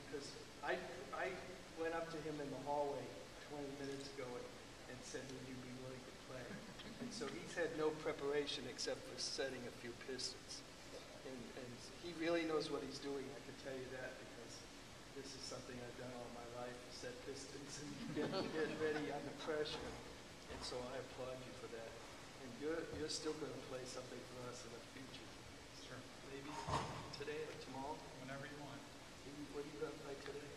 because I went up to him in the hallway 20 minutes ago and said, would you be willing to play? And so he's had no preparation except for setting a few pistons. And he really knows what he's doing, I can tell you that, because this is something I've done all my life, set pistons and get ready under pressure. And so I applaud you for that. And you're still going to play something for us in the future. Sure. Maybe today or tomorrow? Whenever you want. What are you going to play today?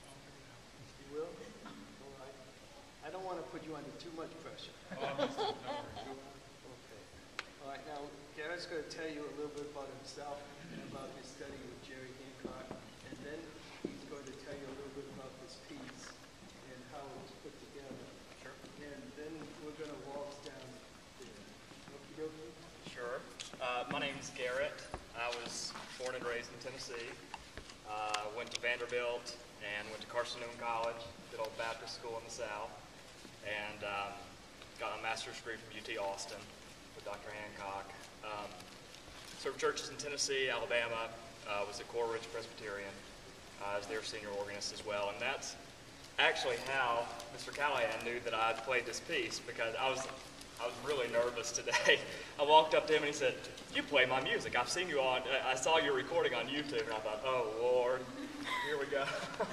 I'll figure it out. You will? All right. I don't want to put you under too much pressure. Oh, I'm just, no worries. Okay. All right, now Garrett's going to tell you a little bit about himself and about his study with Jerry Hancock, and then he's going to tell you a little bit about this piece and how it was put together. Sure. And then we're going to waltz down there. Okie dokie? Sure. My name's Garrett. I was born and raised in Tennessee. Went to Vanderbilt and went to Carson College, good old Baptist school in the South, and got a master's degree from UT Austin with Dr. Hancock. Served churches in Tennessee, Alabama, was at Coral Ridge Presbyterian as their senior organist as well, and that's actually how Mr. Callahan knew that I played this piece, because I was really nervous today. I walked up to him and he said, "You play my music. I've seen you I saw your recording on YouTube," and I thought, oh Lord, here we go.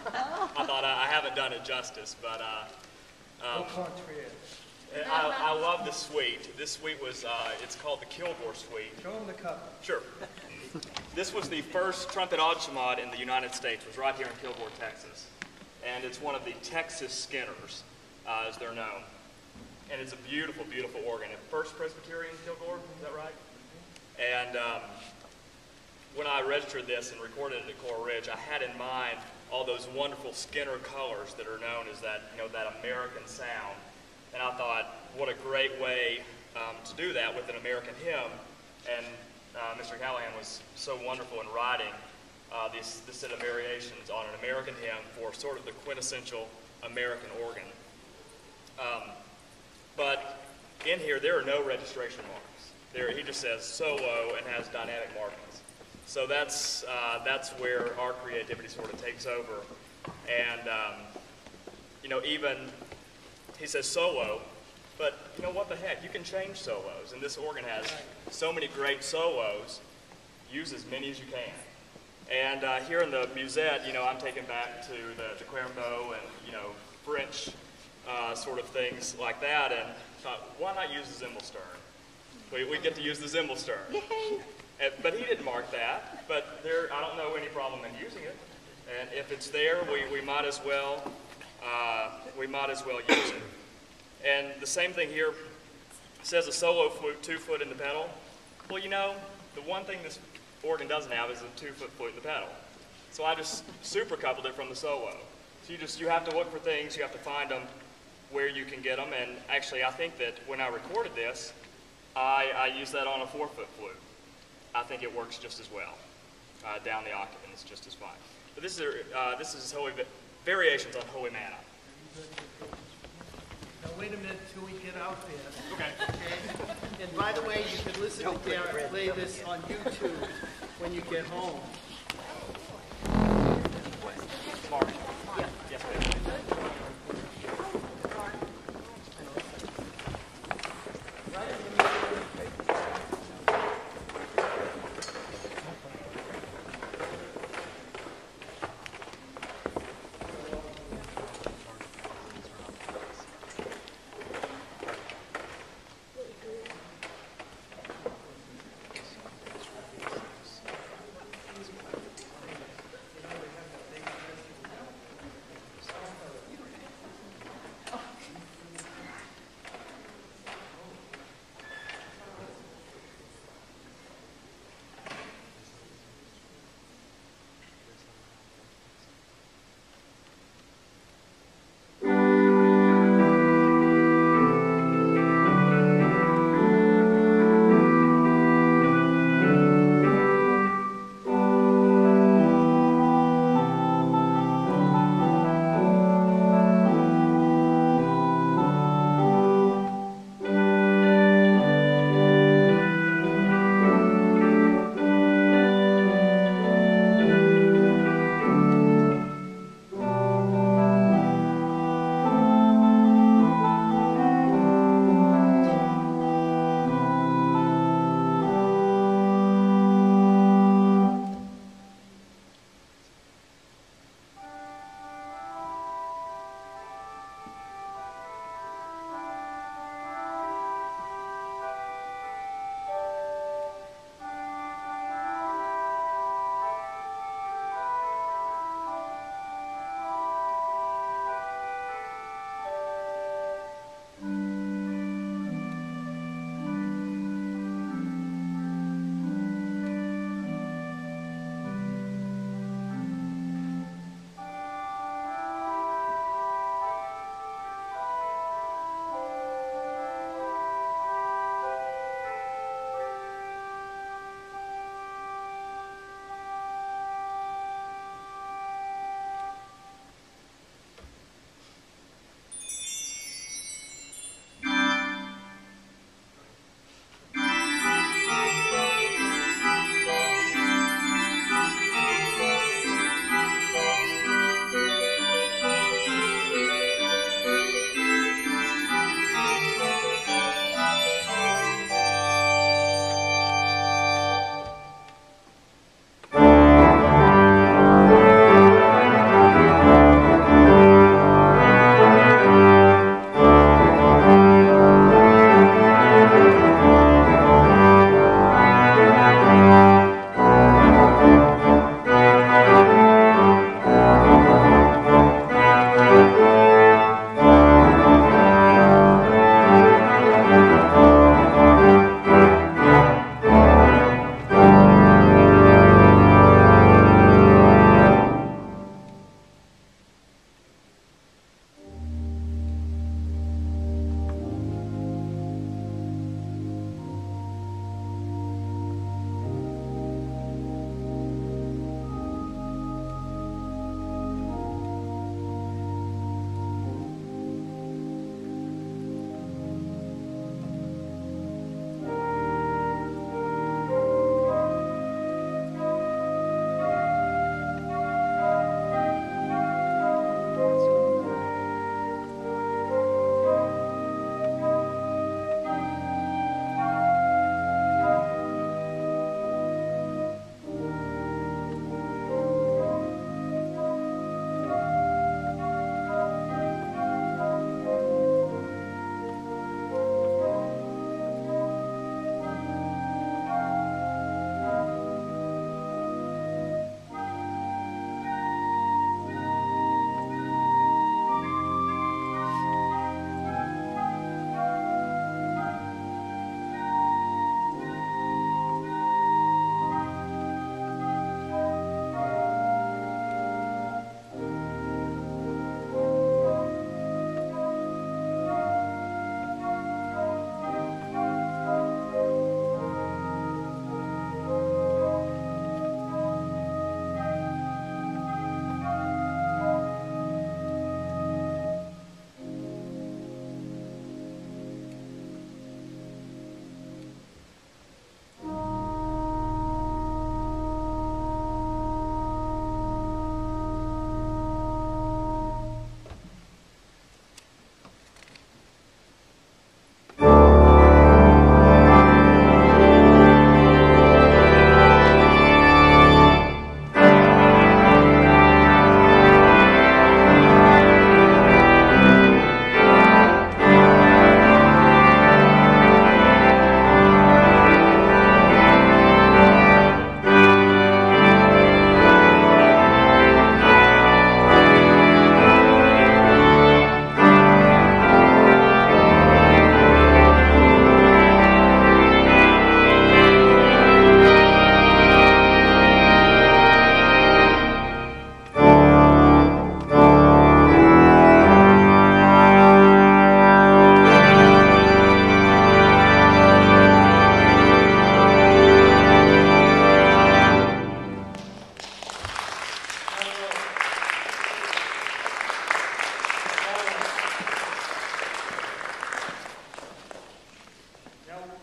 I thought I haven't done it justice, but Au contraire. I love the suite. This suite was, it's called the Kilgore Suite. Show him the cover. Sure. This was the first trumpet ensemble in the United States. It was right here in Kilgore, Texas. And it's one of the Texas Skinners, as they're known. And it's a beautiful, beautiful organ. First Presbyterian Kilgore, is that right? And when I registered this and recorded it at Coral Ridge, I had in mind all those wonderful Skinner colors that are known as that, that American sound. And I thought, what a great way to do that with an American hymn. And Mr. Callahan was so wonderful in writing this set of variations on an American hymn for sort of the quintessential American organ. But in here, there are no registration marks. He just says solo and has dynamic markings. So that's where our creativity sort of takes over. And, even he says solo, but what the heck? You can change solos. And this organ has so many great solos. Use as many as you can. And here in the musette, I'm taken back to the clairemont and, French sort of things like that, and thought, why not use the Zimmelstern? We get to use the Zimmelstern. Yay! But he didn't mark that, but I don't know any problem in using it. And if it's there, we might as well use it. And the same thing here, says a solo flute, 2-foot in the pedal. Well, the one thing this organ doesn't have is a 2-foot flute in the pedal. So I just super coupled it from the solo. So you have to look for things, you have to find them where you can get them. And actually, I think that when I recorded this, I used that on a 4-foot flute. I think it works just as well. Down the octave, and it's just as fine. But this is variations on Holy Manna. Now wait a minute till we get out there. Okay. And by the way, you can listen to Garrett play this on YouTube when you get home. Mark. Yeah. Yes, ma'am.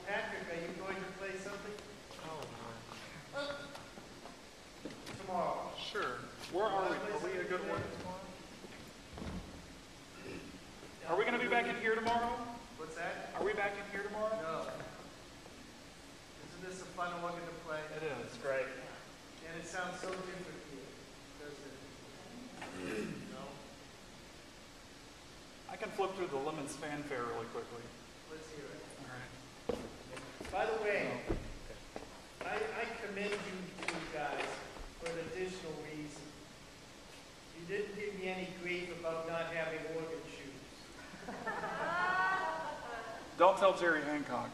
Patrick, are you going to play something? Tomorrow. Sure. Where are we? Are we in a good order tomorrow? Are we going to be back in here tomorrow? What's that? Are we back in here tomorrow? No. Isn't this a fun organ to play? It is. It's great. And it sounds so different here, doesn't it? No? I can flip through the Lemons fanfare really quickly. Let's hear it. All right. By the way, I commend you two guys for an additional reason. You didn't give me any grief about not having organ shoes. Don't tell Jerry Hancock.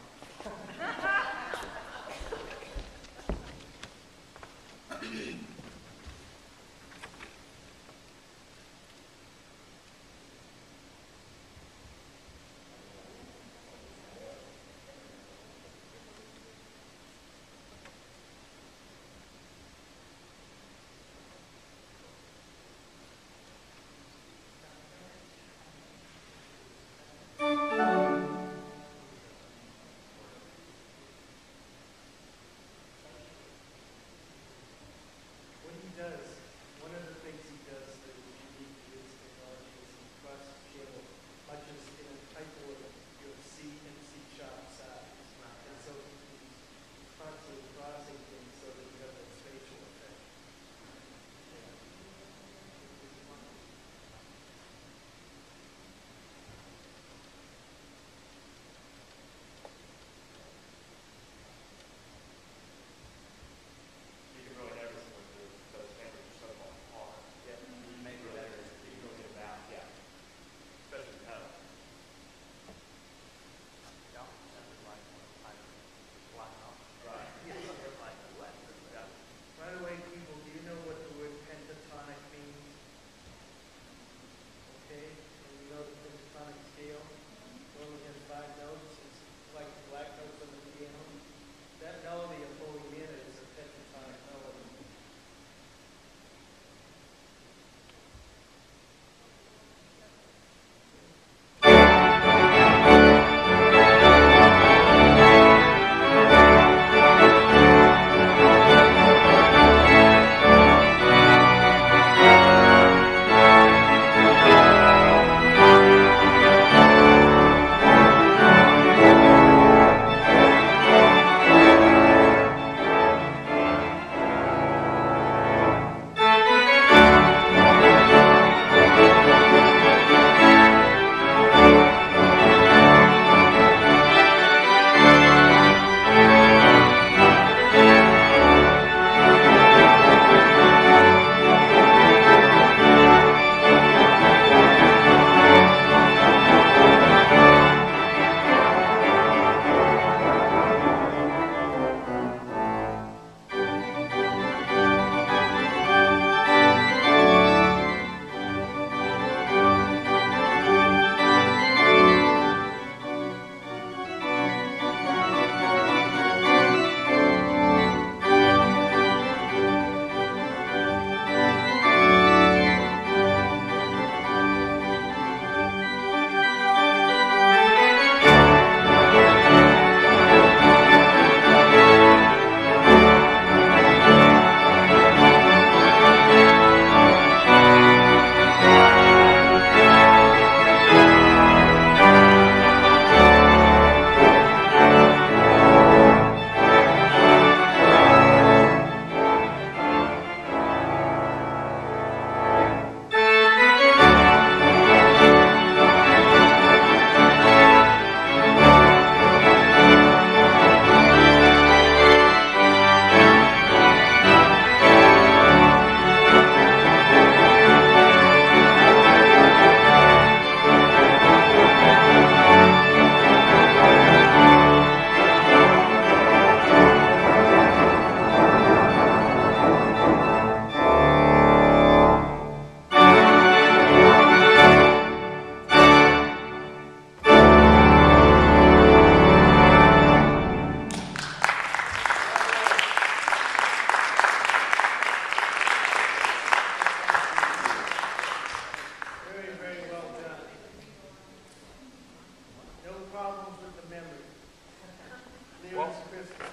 clear as crystal.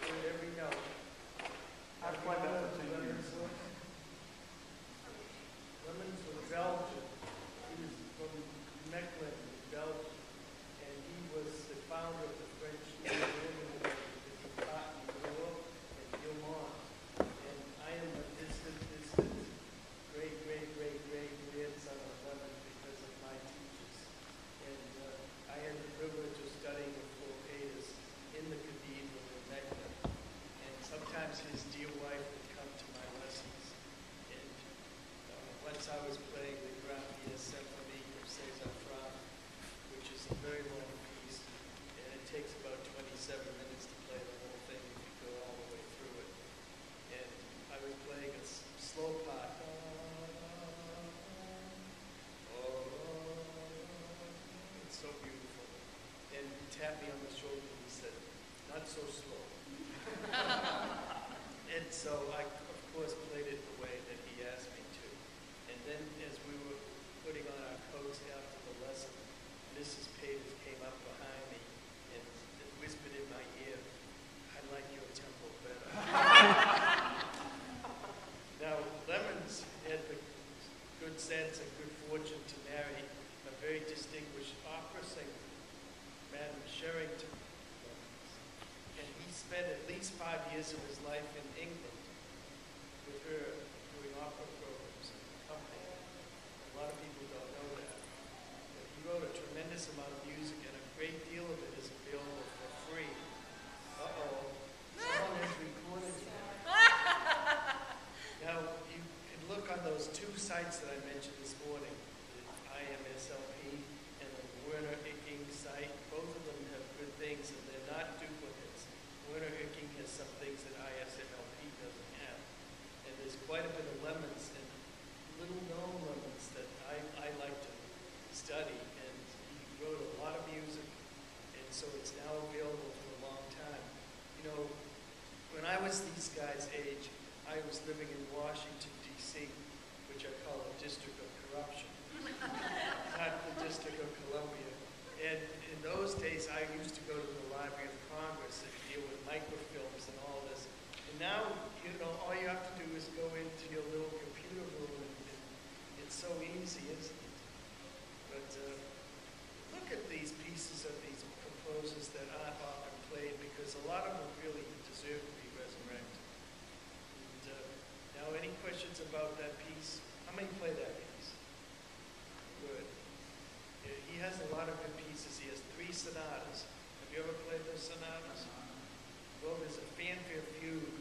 Heard every note. I've played that for 10 years. Lemons was Belgian. He was from Mechelen, Belgium. And he was the founder of the French New England because he taught in New York and Gilmont. And I am a distant grandson of Lemon because of my teachers. And I had the privilege of studying with Florpeters in the cathedral in Mechelen. And sometimes his dear wife would come to my lessons. And once I was playing the Graphia Symphony of César Franck, which is a very long piece, and it takes about 27 minutes to play the whole thing if you go all the way through it. And I was playing a slow part. It's so beautiful. And he tapped me on the shoulder and he said, "Not so slow." And so I, of course, played it the way that he asked me to. And then as we were putting on our coats after the lesson, Mrs. Peters came up behind me and whispered in my ear, "I like your tempo better." Now, Lemons had the good sense and good fortune to marry a very distinguished opera singer, Madame Sherrington. And he spent at least 5 years of his life in England with her doing opera programs and accompanying. A lot of people don't know that. But he wrote a tremendous amount of music, and a great deal of it is available for free. Uh-oh. Someone has recorded him. Now, you can look on those two sites that I mentioned this morning, the IMSLP and the Werner Icking site. Both of them have good things, and they're not duplicates. Werner Icking has some things that ISMLP doesn't have. And there's quite a bit of Lemons and little-known Lemons that I like to study. And he wrote a lot of music, and so it's now available for a long time. You know, when I was these guys' age, I was living in Washington, D.C., which I call the District of Corruption, not the District of Columbia. And in those days, I used to go to the Library of Congress and deal with microfilms and all this. And now, you know, all you have to do is go into your little computer room, and it's so easy, isn't it? But look at these pieces of these composers that aren't often played, because a lot of them really deserve to be resurrected. Now, any questions about that piece? How many play that piece? Good. Yeah, he has a lot of good pieces. He has 3 sonatas. Have you ever played those sonatas? Well, there's a fanfare fugue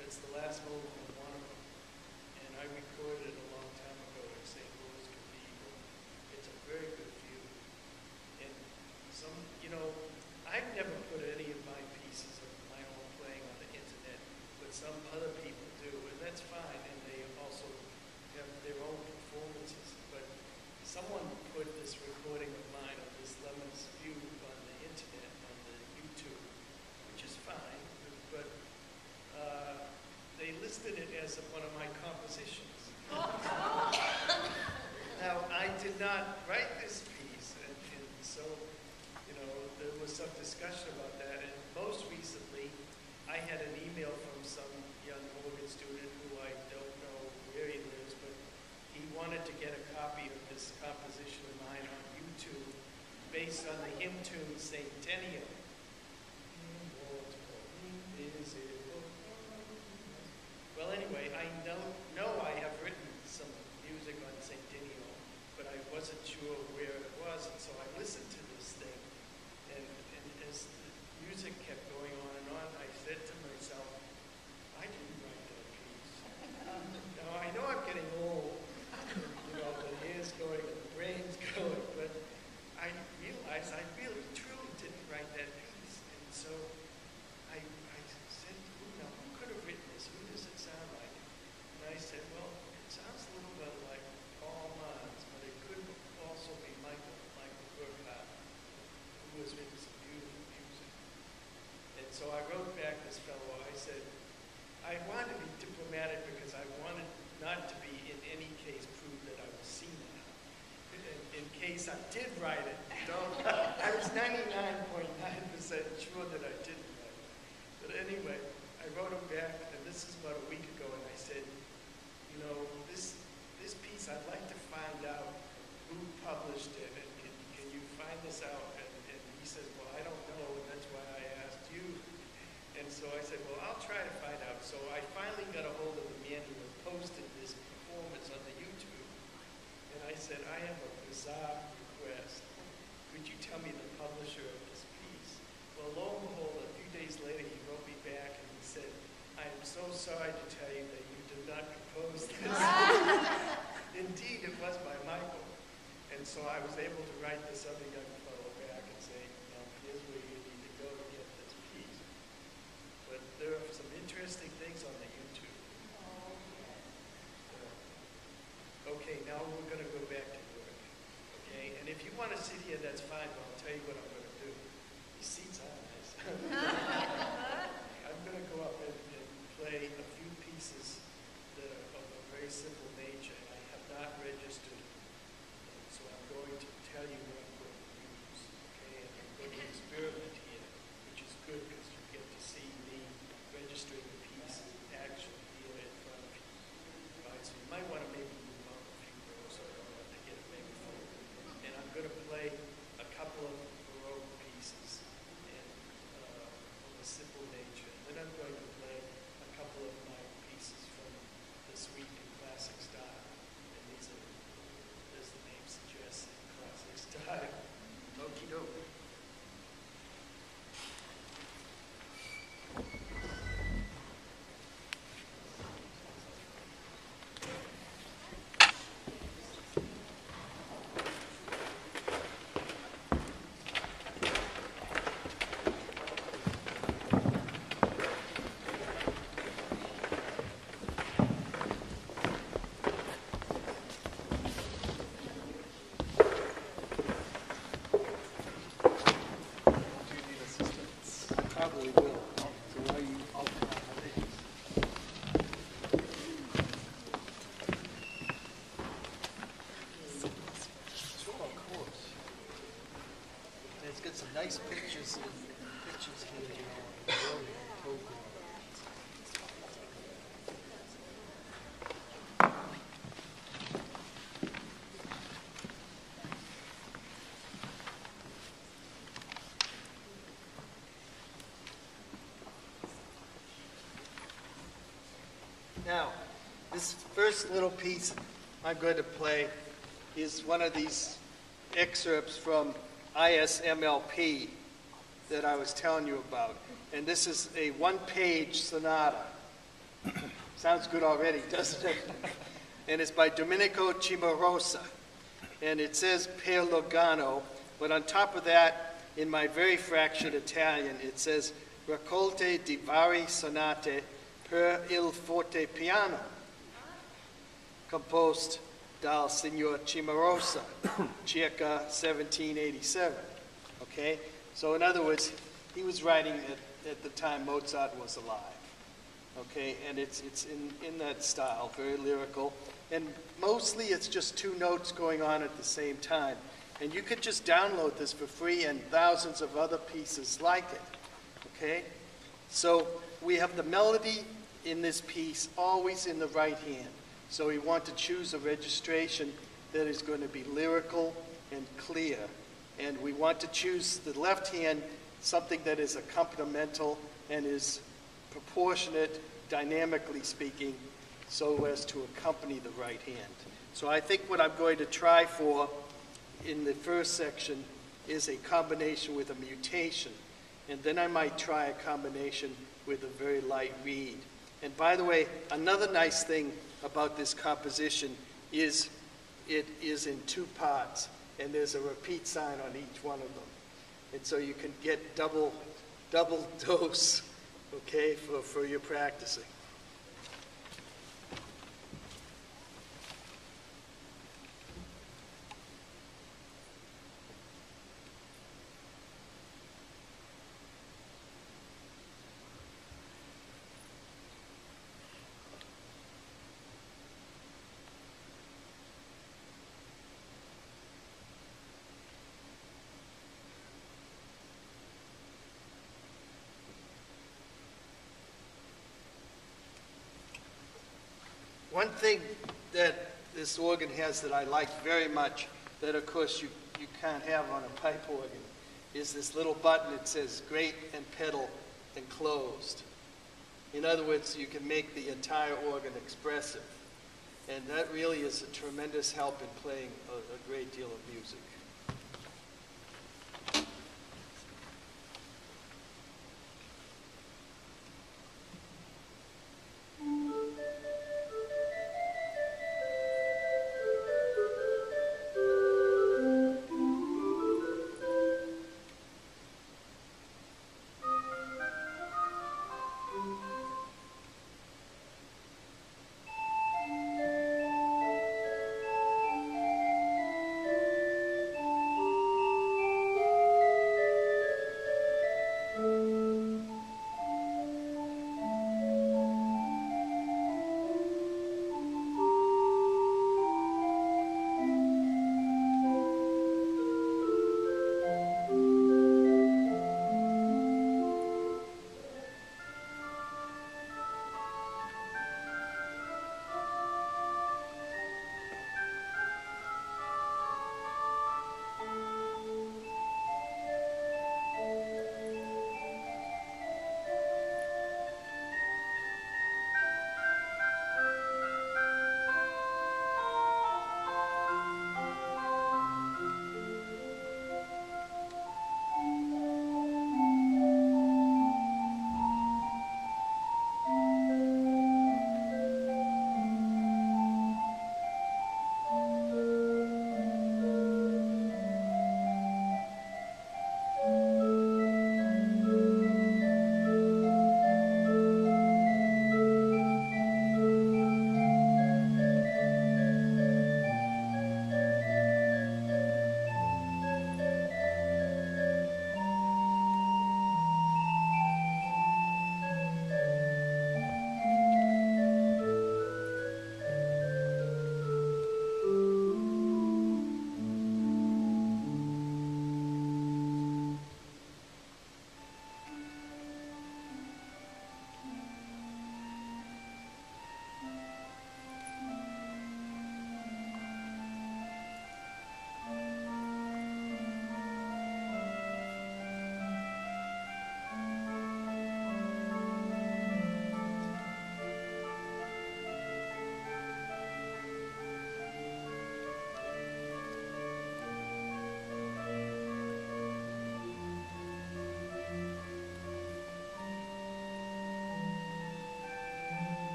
that's the last movement of one of them. And I recorded it a long time ago at St. Louis Cathedral. It's a very good fugue. And some, you know, I've never put any of my pieces of my own playing on the internet, but some other people do, and that's fine, and they also have their own performances. But someone put this recording of mine of this Lemons fugue on the internet, on the YouTube, which is fine, but they listed it as one of my compositions. Now, I did not write this piece, and so, you know, there was some discussion about that, and most recently, I had an email from some young Morgan student who I don't know where he lives, but he wanted to get a copy of this composition of mine on YouTube based on the hymn tune Sanctennial. Well, anyway, I know I have written some music on Sanctennial, but I wasn't sure where it was, and so I listened to this thing, and as the music kept going on, I said to myself, I didn't write that piece. Now, I know I'm getting old, you know, the hair's going and the brain's going, but I realized I really, truly didn't write that piece. And so I said, who could have written this? Who does it sound like? And I said, well, it sounds a little bit like Paul Mons, but it could also be Michael Burkhart, who has written some beautiful music. And so I wrote back this fellow, I said, I wanted to be diplomatic because I wanted not to be in any case prove that I was senile. In case I did write it, you know, I was 99.9% sure that I didn't. anyway, I wrote him back, and this is about a week ago, and I said, you know, this piece, I'd like to find out who published it, and can you find this out? And he says, well, I don't know, and that's why I asked you. And so I said, well, I'll try to find out. So I finally got a hold of the man who had posted this performance on the YouTube, and I said, I have a bizarre request. Could you tell me the publisher of this piece? Well, lo and behold, a few days later, he wrote me back and he said, I am so sorry to tell you that you did not compose this. Indeed, it was by Michael. And so I was able to write this other young fellow back and say, here's where you need to go to get this piece. But there are some interesting things on the YouTube. Okay, now we're going to go back to work. Okay, and if you want to sit here, that's fine, but I'll tell you what I'm going to do. These seats are nice. I'm going to go up and play a few pieces that are of a very simple nature. I have not registered, so I'm going to tell you what I'm going to use. Okay, and I'm going to experiment here, which is good because you get to see me registering the piece actually here in front of you. All right, so you might want to maybe move up a few rows so I don't have to get a big phone. And I'm going to play a couple of Baroque pieces and of a simple nature. And then I'm going to play a couple of my pieces from the suite in classic style. And these are, as the name suggests, in classic style. Okie doke. Probably will. So why you? Oh, of course. And it's got some nice pictures here, you know. Now, this first little piece I'm going to play is one of these excerpts from ISMLP that I was telling you about. And this is a one-page sonata. Sounds good already, doesn't it? And it's by Domenico Cimarosa. And it says Per Logano, but on top of that, in my very fractured Italian, it says Raccolte di vari sonate per il fortepiano, composed dal signor Cimarosa, circa 1787. Okay? So in other words, he was writing at the time Mozart was alive. Okay? And it's in that style, very lyrical. And mostly it's just two notes going on at the same time. And you could just download this for free and thousands of other pieces like it. Okay? So we have the melody in this piece always in the right hand. So we want to choose a registration that is going to be lyrical and clear. And we want to choose the left hand, something that is accompanimental and is proportionate, dynamically speaking, so as to accompany the right hand. So I think what I'm going to try for in the first section is a combination with a mutation. And then I might try a combination with a very light reed. And by the way, another nice thing about this composition is it is in two parts, and there's a repeat sign on each one of them. And so you can get double dose, okay, for your practicing. One thing that this organ has that I like very much, that of course you can't have on a pipe organ, is this little button that says grate and pedal enclosed. In other words, you can make the entire organ expressive. And that really is a tremendous help in playing a great deal of music.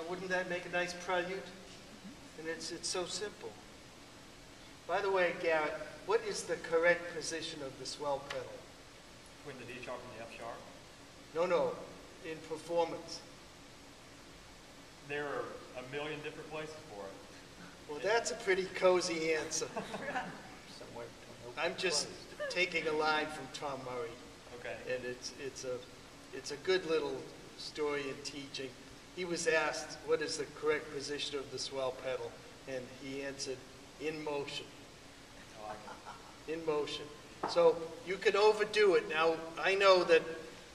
Wouldn't that make a nice prelude? And it's so simple. By the way, Garrett, what is the correct position of the swell pedal? Between the D sharp and the F sharp? No, in performance. There are a million different places for it. Well, that's a pretty cozy answer. Somewhere. I'm just taking a line from Tom Murray. Okay. And it's a good little story in teaching. He was asked, what is the correct position of the swell pedal? And he answered, in motion. I like it. In motion. So you can overdo it. Now, I know that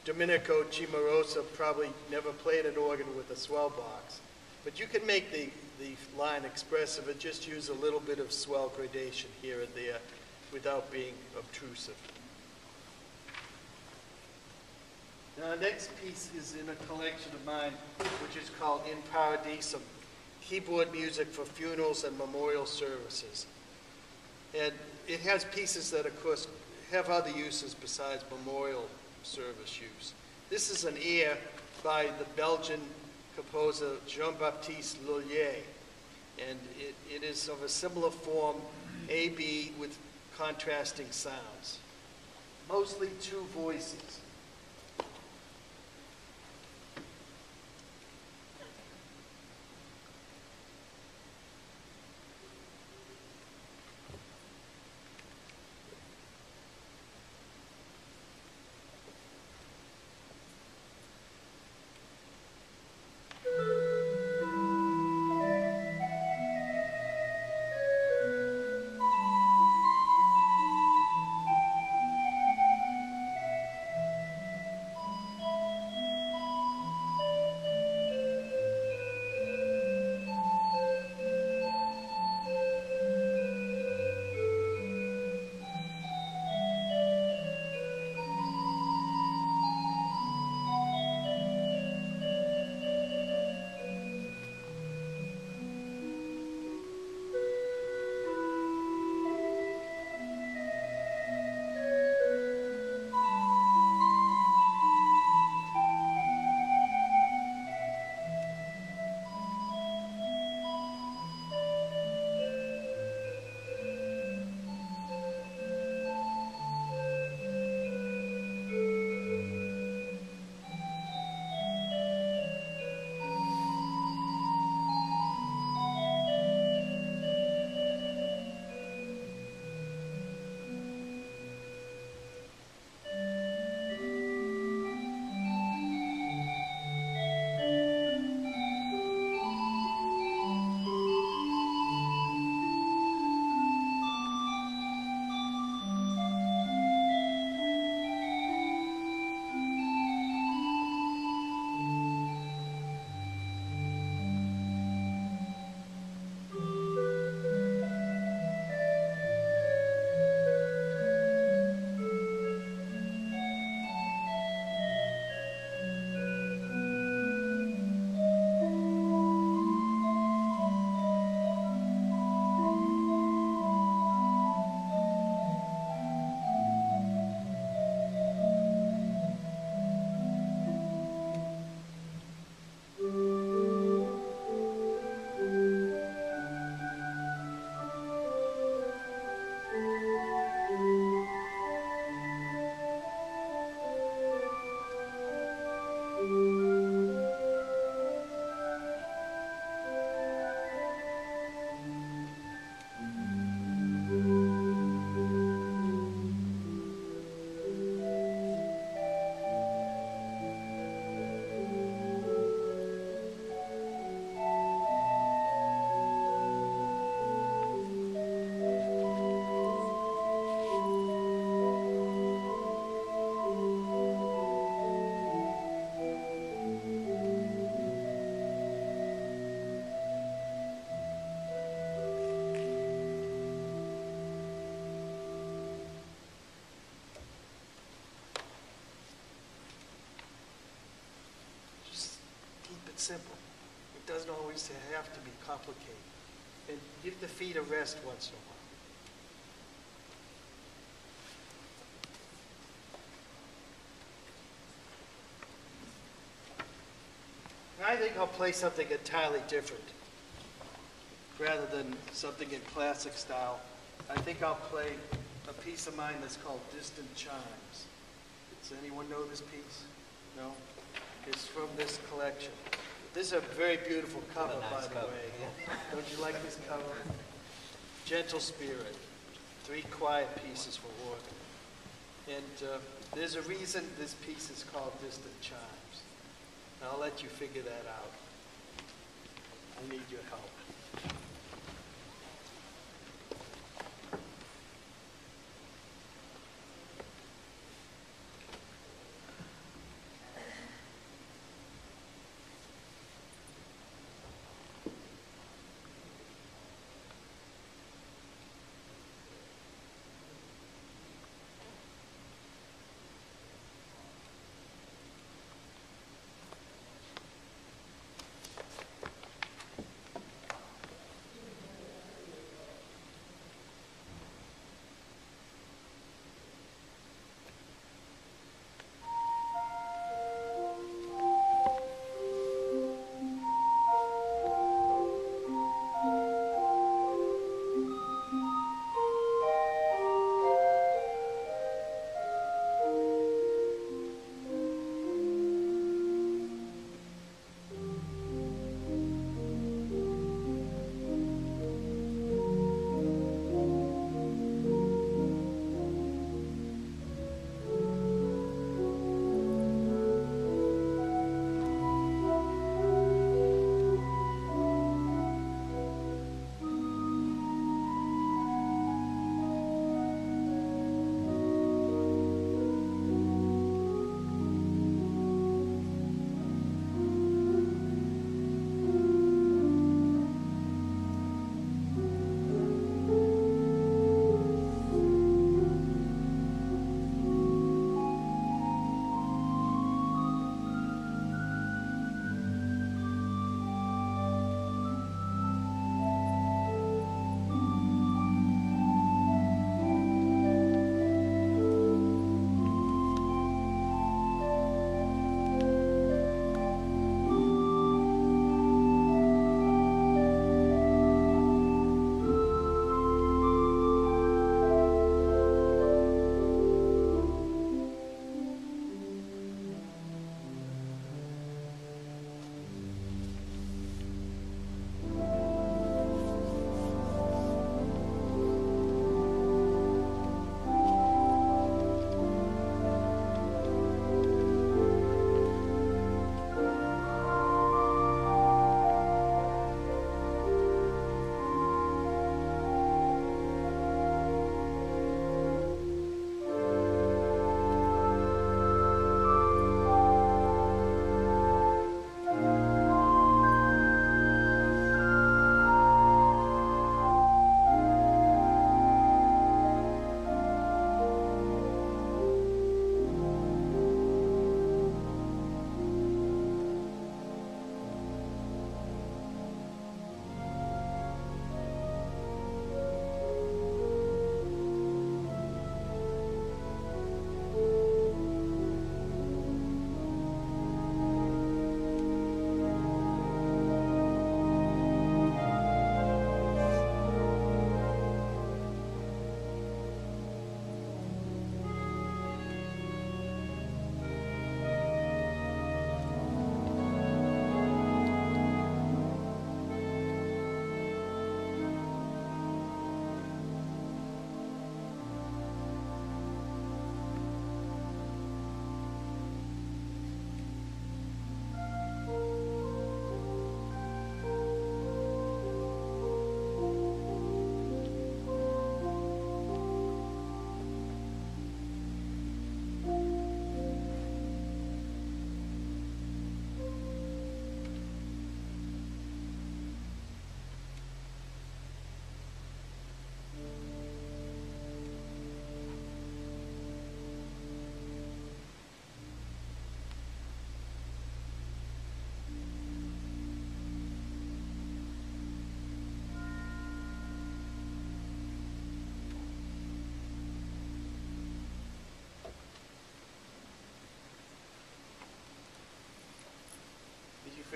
Domenico Cimarosa probably never played an organ with a swell box, but you can make the line expressive and just use a little bit of swell gradation here and there without being obtrusive. Now, the next piece is in a collection of mine, which is called In Paradisum, Keyboard Music for Funerals and Memorial Services. And it has pieces that, of course, have other uses besides memorial service use. This is an air by the Belgian composer Jean-Baptiste Lullier, and it is of a similar form, A-B, with contrasting sounds. Mostly two voices. simple. It doesn't always have to be complicated. And give the feet a rest once in a while. I think I'll play something entirely different. Rather than something in classic style, I think I'll play a piece of mine that's called Distant Chimes. Does anyone know this piece? No? It's from this collection. This is a very beautiful cover, by the way. Don't you like this cover? Gentle Spirit. 3 quiet pieces for organ. And there's a reason this piece is called Distant Chimes. I'll let you figure that out. I need your help.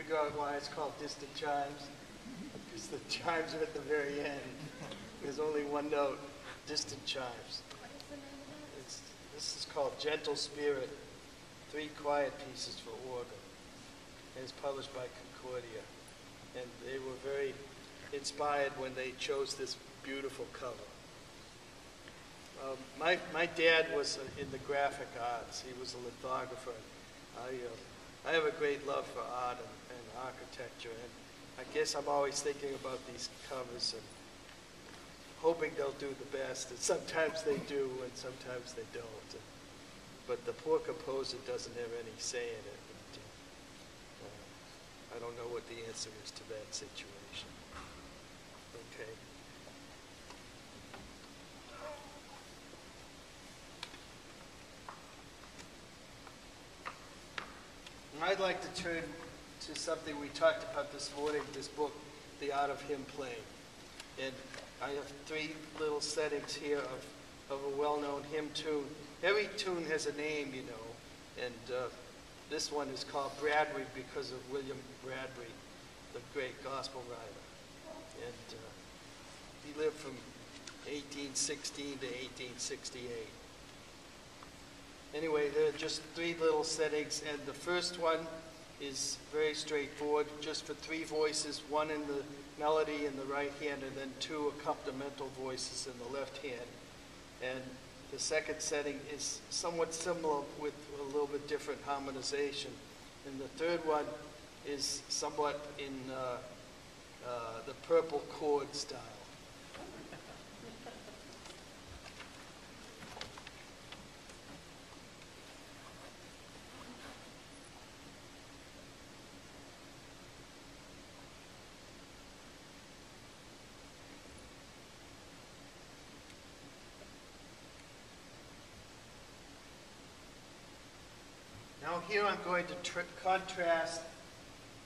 figure out why it's called distant chimes? Because the chimes are at the very end. There's only one note, distant chimes. This is called Gentle Spirit, 3 quiet pieces for organ. And it's published by Concordia. And they were very inspired when they chose this beautiful cover. My dad was in the graphic arts. He was a lithographer. I have a great love for art and architecture, and I guess I'm always thinking about these covers and hoping they'll do the best. And sometimes they do, and sometimes they don't. But the poor composer doesn't have any say in it. And, I don't know what the answer is to that situation. Okay. I'd like to turn to something we talked about this morning, this book, The Art of Hymn Playing. And I have 3 little settings here of a well-known hymn tune. Every tune has a name, you know, and this one is called Bradbury because of William Bradbury, the great gospel writer. And he lived from 1816 to 1868. Anyway, there are just 3 little settings, and the first one is very straightforward, just for 3 voices, 1 in the melody in the right hand, and then 2 accompanimental voices in the left hand. And the second setting is somewhat similar with a little bit different harmonization. And the third one is somewhat in the purple chord style. Now here I'm going to contrast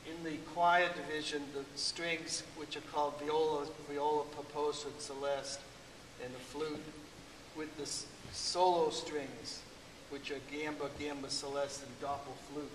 in the choir division the strings, which are called viola, viola proposa, and celeste, and the flute, with the solo strings, which are gamba, gamba, celeste, and doppel flute.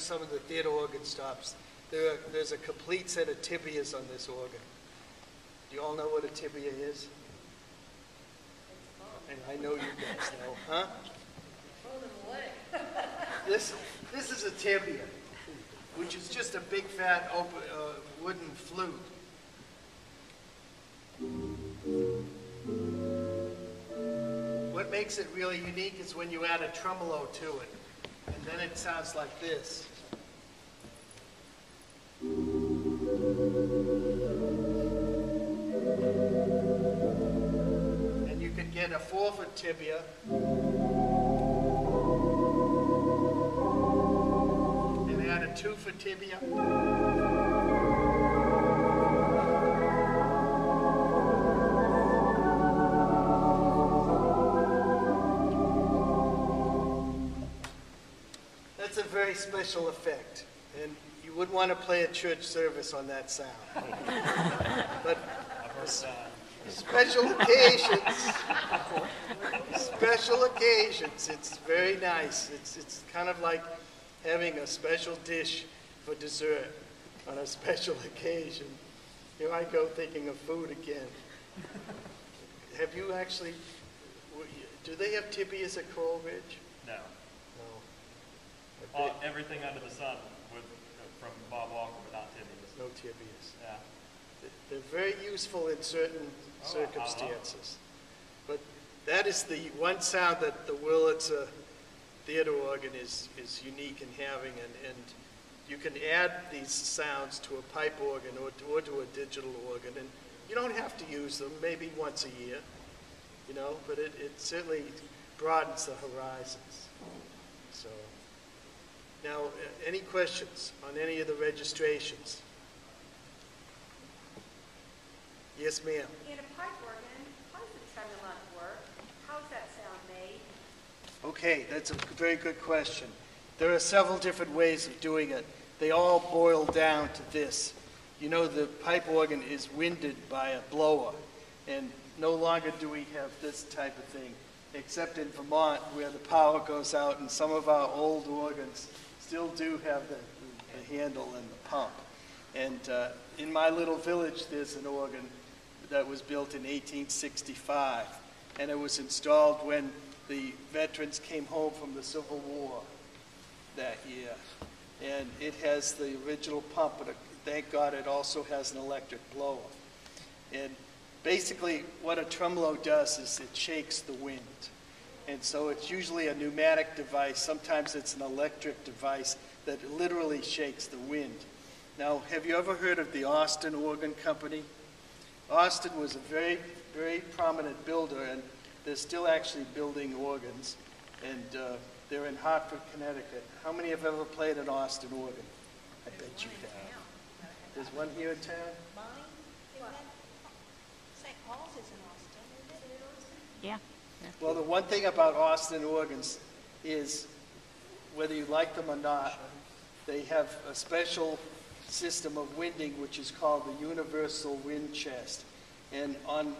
some of the theater organ stops. There's a complete set of tibias on this organ. Do you all know what a tibia is? And I know you guys know, huh? This is a tibia, which is just a big fat open, wooden flute. What makes it really unique is when you add a tremolo to it, and then it sounds like this. And you could get a 4-foot tibia. And add a 2-foot tibia. That's a very special effect, and you wouldn't want to play a church service on that sound. But special occasions, it's very nice. It's kind of like having a special dish for dessert on a special occasion. Here I go thinking of food again. Have you actually, do they have tibias at Coral Ridge? No. No. Everything under the sun from Bob Walker, but not tibias. No tibias. Yeah. They're very useful in certain circumstances. But that is the one sound that the Wurlitzer theater organ is unique in having, and you can add these sounds to a pipe organ or to a digital organ, and you don't have to use them, maybe once a year, you know, but it certainly broadens the horizons. So, now, any questions on any of the registrations? Yes, ma'am. In a pipe organ, how does the tremolo work? How is that sound made? Okay, that's a very good question. There are several different ways of doing it. They all boil down to this. You know, the pipe organ is winded by a blower, and no longer do we have this type of thing, except in Vermont where the power goes out, and some of our old organs still do have the handle and the pump. And in my little village, there's an organ that was built in 1865, and it was installed when the veterans came home from the Civil War that year. And it has the original pump, but thank God it also has an electric blower. And basically what a tremolo does is it shakes the wind. And so it's usually a pneumatic device. Sometimes it's an electric device that literally shakes the wind. Now, have you ever heard of the Austin Organ Company? Austin was a very, very prominent builder, and they're still actually building organs. And they're in Hartford, Connecticut. How many have ever played an Austin organ? I bet you have. There's one here in town? Mine, St. Paul's is in Austin, isn't it? Yeah. Well, the one thing about Austin organs is, whether you like them or not, they have a special system of winding which is called the universal wind chest. And on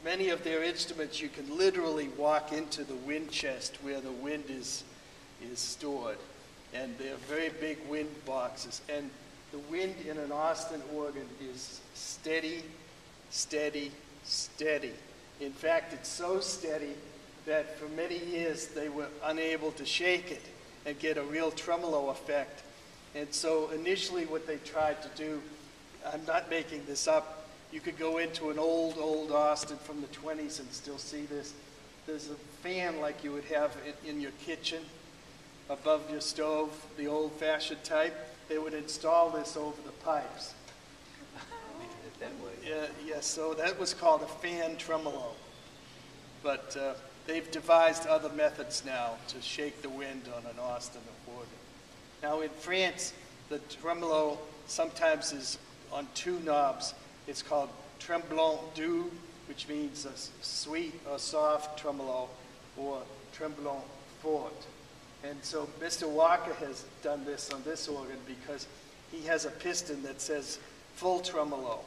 many of their instruments, you can literally walk into the wind chest where the wind is stored. And they're very big wind boxes. And the wind in an Austin organ is steady, steady, steady. In fact, it's so steady that for many years they were unable to shake it and get a real tremolo effect. And so initially what they tried to do, I'm not making this up, you could go into an old Austin from the 20s and still see this. There's a fan like you would have in your kitchen above your stove, the old-fashioned type. They would install this over the pipes. Yeah, so that was called a fan tremolo. But they've devised other methods now to shake the wind on an Austin organ. Now in France, the tremolo sometimes is on two knobs. It's called tremblant doux, which means a sweet or soft tremolo, or tremblant fort. And so Mr. Walker has done this on this organ because he has a piston that says full tremolo.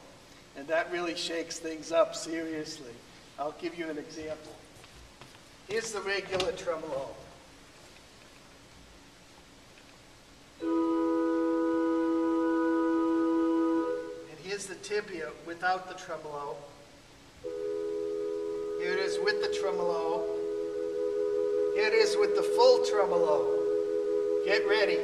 And that really shakes things up seriously. I'll give you an example. Here's the regular tremolo. Here's the tibia without the tremolo. Here it is with the tremolo. Here it is with the full tremolo. Get ready.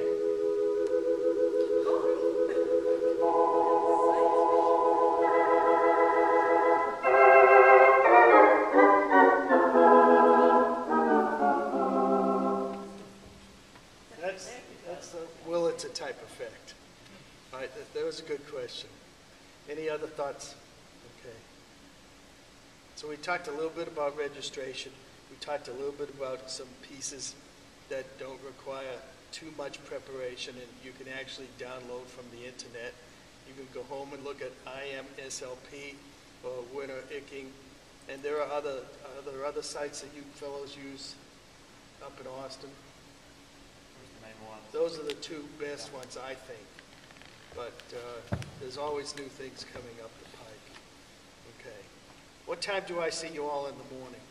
That's the Wurlitzer type effect. All right, that was a good question. Any other thoughts? Okay. So we talked a little bit about registration. We talked a little bit about some pieces that don't require too much preparation and you can actually download from the internet. You can go home and look at IMSLP or Winter Icking. And there are other sites that you fellows use up in Austin. Who's the main one? Those are the two best ones, I think. But there's always new things coming up the pike. Okay. What time do I see you all in the morning?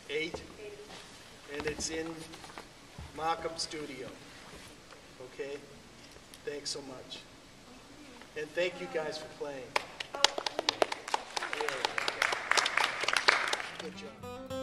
8? And it's in Markham Studio. Okay? Thanks so much. And thank you guys for playing. Good job.